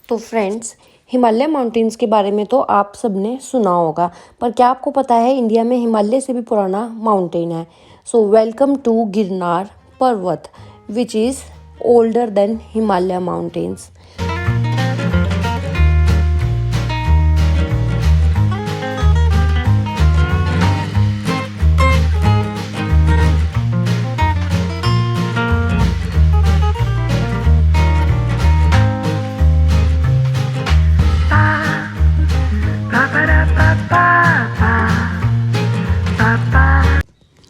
तो friends, Himalaya mountains के बारे में तो आप सबने सुना होगा, पर क्या आपको पता है इंडिया में हिमालय से भी पुराना माउंटेन है। सो वेलकम टू गिरनार पर्वत which is older than Himalaya mountains.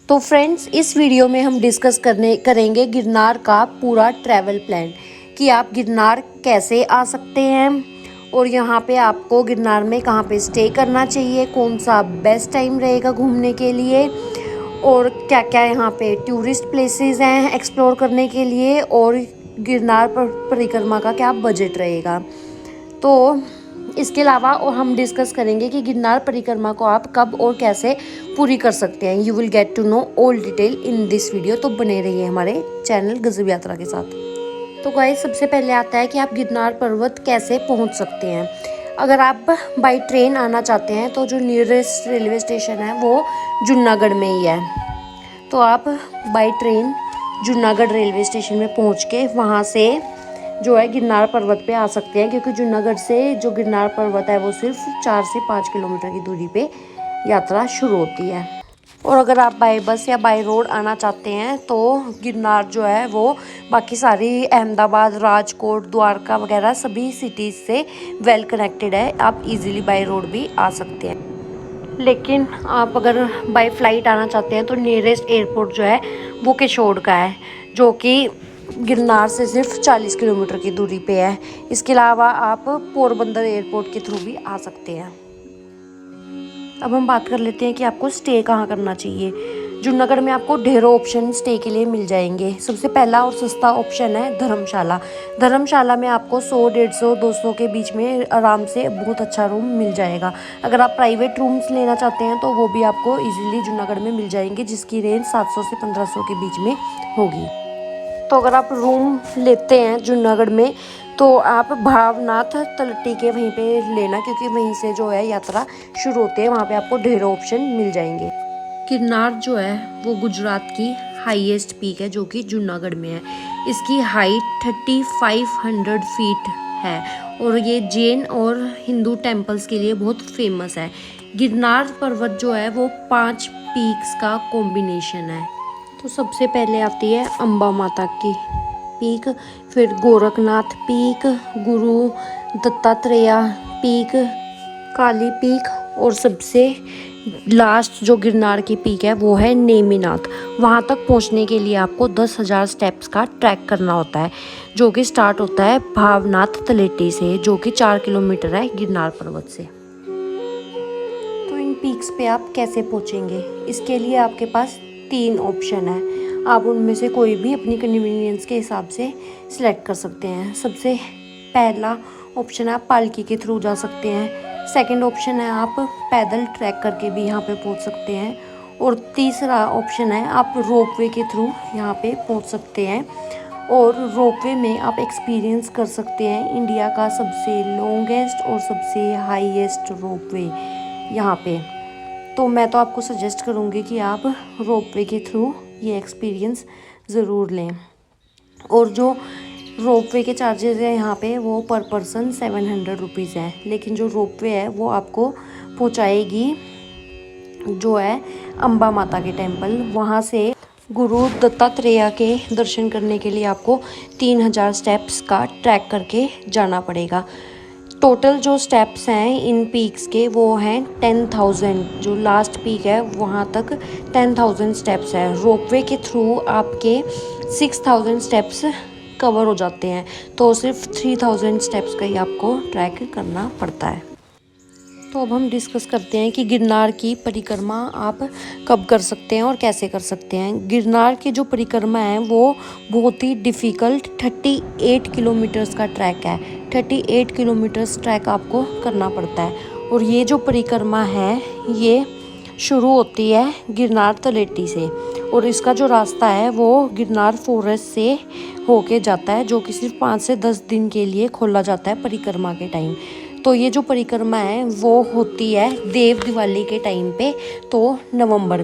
तो फ्रेंड्स, इस वीडियो में हम डिस्कस करेंगे गिरनार का पूरा ट्रैवल प्लान कि आप गिरनार कैसे आ सकते हैं और यहाँ पे आपको गिरनार में कहाँ पे स्टे करना चाहिए, कौन सा बेस्ट टाइम रहेगा घूमने के लिए और क्या क्या यहाँ पे टूरिस्ट प्लेसेस हैं एक्सप्लोर करने के लिए और गिरनार पर परिक्रमा का क्या बजट रहेगा। तो इसके अलावा और हम डिस्कस करेंगे कि गिरनार परिक्रमा को आप कब और कैसे पूरी कर सकते हैं। You will get to know all detail in this video, तो बने रहिए हमारे चैनल गजब यात्रा के साथ। तो गाइस, सबसे पहले आता है कि आप गिरनार पर्वत कैसे पहुंच सकते हैं। अगर आप बाई ट्रेन आना चाहते हैं तो जो नियरेस्ट रेलवे स्टेशन है वो जूनागढ़ में ही है। तो आप by train Junagadh railway station में पहुँच के वहाँ से जो है गिरनार पर्वत पे आ सकते हैं, क्योंकि जूनागढ़ से जो गिरनार पर्वत है वो सिर्फ 4 से 5 किलोमीटर की दूरी पे यात्रा शुरू होती है। और अगर आप बाय बस या बाय रोड आना चाहते हैं तो गिरनार जो है वो बाकी सारी अहमदाबाद, राजकोट, द्वारका वगैरह सभी सिटीज़ से वेल कनेक्टेड है। आप इजीली बाय रोड भी आ सकते हैं। लेकिन आप अगर बाय फ्लाइट आना चाहते हैं तो नियरेस्ट एयरपोर्ट जो है वो केशोड़ का है, जो कि गिरनार से सिर्फ 40 किलोमीटर की दूरी पे है। इसके अलावा आप पोरबंदर एयरपोर्ट के थ्रू भी आ सकते हैं। अब हम बात कर लेते हैं कि आपको स्टे कहाँ करना चाहिए। जूनागढ़ में आपको ढेरों ऑप्शन स्टे के लिए मिल जाएंगे। सबसे पहला और सस्ता ऑप्शन है धर्मशाला। धर्मशाला में आपको 100, 150, 200 के बीच में आराम से बहुत अच्छा रूम मिल जाएगा। अगर आप प्राइवेट रूम्स लेना चाहते हैं तो वो भी आपको इजीली जूनागढ़ में मिल जाएंगे, जिसकी रेंज 700 से 1500 के बीच में होगी। तो अगर आप रूम लेते हैं जूनागढ़ में तो आप भावनाथ तलट्टी के वहीं पे लेना, क्योंकि वहीं से जो है यात्रा शुरू होती है। वहाँ पे आपको ढेरों ऑप्शन मिल जाएंगे। गिरनार जो है वो गुजरात की हाईएस्ट पीक है, जो कि जूनागढ़ में है। इसकी हाइट 3500 फीट है और ये जैन और हिंदू टेम्पल्स के लिए बहुत फेमस है। गिरनार पर्वत जो है वो 5 पीक्स का कॉम्बिनेशन है। तो सबसे पहले आती है अम्बा माता की पीक, फिर गोरखनाथ पीक, गुरु दत्तात्रेय पीक, काली पीक और सबसे लास्ट जो गिरनार की पीक है वो है नेमिनाथ। वहाँ तक पहुँचने के लिए आपको 10,000 स्टेप्स का ट्रैक करना होता है, जो कि स्टार्ट होता है भावनाथ तलेटी से, जो कि 4 किलोमीटर है गिरनार पर्वत से। तो इन पीक्स पे आप कैसे पहुँचेंगे, इसके लिए आपके पास 3 ऑप्शन है। आप उनमें से कोई भी अपनी कन्वीनियंस के हिसाब से सिलेक्ट कर सकते हैं। सबसे पहला ऑप्शन है आप पालकी के थ्रू जा सकते हैं। सेकंड ऑप्शन है आप पैदल ट्रैक करके भी यहाँ पे पहुँच सकते हैं। और तीसरा ऑप्शन है आप रोपवे के थ्रू यहाँ पे पहुँच सकते हैं। और रोपवे में आप एक्सपीरियंस कर सकते हैं इंडिया का सबसे लॉन्गेस्ट और सबसे हाईएस्ट रोपवे यहाँ पे। तो मैं तो आपको सजेस्ट करूँगी कि आप रोपवे के थ्रू ये एक्सपीरियंस ज़रूर लें। और जो रोपवे के चार्जेस हैं यहाँ पे वो पर पर्सन 700 रुपीज़ है। लेकिन जो रोपवे है वो आपको पहुँचाएगी जो है अम्बा माता के टेम्पल। वहाँ से गुरु दत्तात्रेय के दर्शन करने के लिए आपको 3000 स्टेप्स का ट्रैक करके जाना पड़ेगा। टोटल जो स्टेप्स हैं इन पीक्स के वो हैं 10,000। जो लास्ट पीक है वहाँ तक 10,000 स्टेप्स है। रोपवे के थ्रू आपके 6,000 स्टेप्स कवर हो जाते हैं, तो सिर्फ 3,000 स्टेप्स का ही आपको ट्रैक करना पड़ता है। तो अब हम डिस्कस करते हैं कि गिरनार की परिक्रमा आप कब कर सकते हैं और कैसे कर सकते हैं। गिरनार की जो परिक्रमा है वो बहुत ही डिफ़िकल्ट 38 किलोमीटर्स का ट्रैक है। 38 किलोमीटर्स ट्रैक आपको करना पड़ता है। और ये जो परिक्रमा है ये शुरू होती है गिरनार तलेटी से और इसका जो रास्ता है वो गिरनार फॉरेस्ट से होके जाता है, जो कि सिर्फ 5 से 10 दिन के लिए खोला जाता है परिक्रमा के टाइम। तो ये जो परिक्रमा है वो होती है देव दिवाली के टाइम पे, तो नवंबर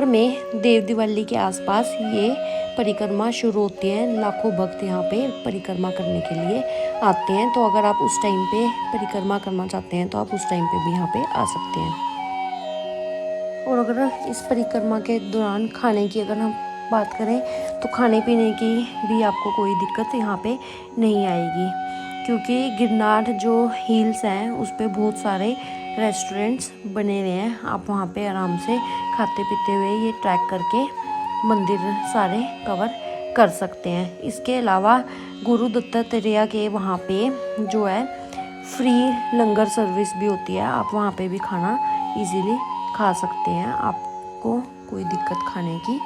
में देव दिवाली के आसपास ये परिक्रमा शुरू होती है। लाखों भक्त यहाँ पे परिक्रमा करने के लिए आते हैं। तो अगर आप उस टाइम पे परिक्रमा करना चाहते हैं तो आप उस टाइम पे भी यहाँ पे आ सकते हैं। और अगर इस परिक्रमा के दौरान खाने की अगर हम बात करें तो खाने पीने की भी आपको कोई दिक्कत यहाँ पे नहीं आएगी, क्योंकि गिरनार जो हिल्स हैं उस पर बहुत सारे रेस्टोरेंट्स बने हुए हैं। आप वहाँ पे आराम से खाते पीते हुए ये ट्रैक करके मंदिर सारे कवर कर सकते हैं। इसके अलावा गुरु दत्तात्रेय के वहाँ पे जो है फ्री लंगर सर्विस भी होती है। आप वहाँ पे भी खाना इजीली खा सकते हैं, आपको कोई दिक्कत खाने की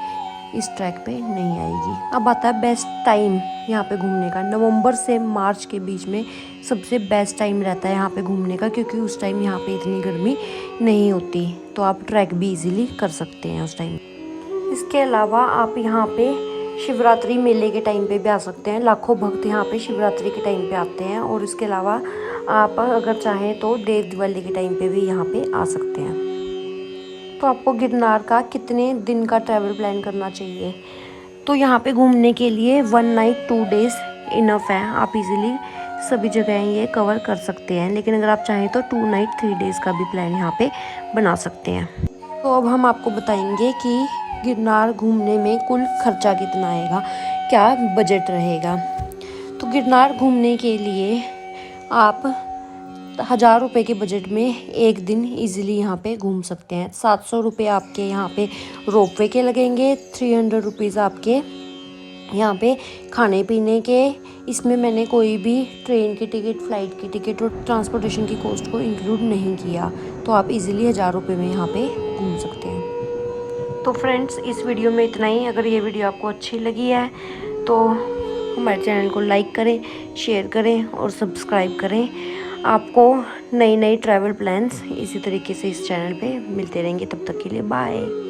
इस ट्रैक पे नहीं आएगी। अब आता है बेस्ट टाइम यहाँ पे घूमने का। नवंबर से मार्च के बीच में सबसे बेस्ट टाइम रहता है यहाँ पे घूमने का, क्योंकि उस टाइम यहाँ पे इतनी गर्मी नहीं होती, तो आप ट्रैक भी इजीली कर सकते हैं उस टाइम। इसके अलावा आप यहाँ पे शिवरात्रि मेले के टाइम पे भी आ सकते हैं। लाखों भक्त यहाँ पे शिवरात्रि के टाइम पे आते हैं। और इसके अलावा आप अगर चाहें तो देव दिवाली के टाइम पे भी यहाँ पे आ सकते हैं। तो आपको गिरनार का कितने दिन का ट्रैवल प्लान करना चाहिए? तो यहाँ पे घूमने के लिए 1 नाइट 2 डेज़ इनफ है। आप इजीली सभी जगह ये कवर कर सकते हैं, लेकिन अगर आप चाहें तो 2 नाइट 3 डेज़ का भी प्लान यहाँ पे बना सकते हैं। तो अब हम आपको बताएंगे कि गिरनार घूमने में कुल खर्चा कितना आएगा, क्या बजट रहेगा। तो गिरनार घूमने के लिए आप 1000 रुपये के बजट में एक दिन इजीली यहाँ पे घूम सकते हैं। 700 रुपये आपके यहाँ पे रोपवे के लगेंगे, 300 रुपीज़ आपके यहाँ पे खाने पीने के। इसमें मैंने कोई भी ट्रेन की टिकट, फ्लाइट की टिकट और ट्रांसपोर्टेशन की कॉस्ट को इंक्लूड नहीं किया। तो आप इजीली 1000 रुपये में यहाँ पे घूम सकते हैं। तो फ्रेंड्स, इस वीडियो में इतना ही। अगर ये वीडियो आपको अच्छी लगी है तो हमारे चैनल को लाइक करें, शेयर करें और सब्सक्राइब करें। आपको नई ट्रैवल प्लान्स इसी तरीके से इस चैनल पे मिलते रहेंगे। तब तक के लिए बाय।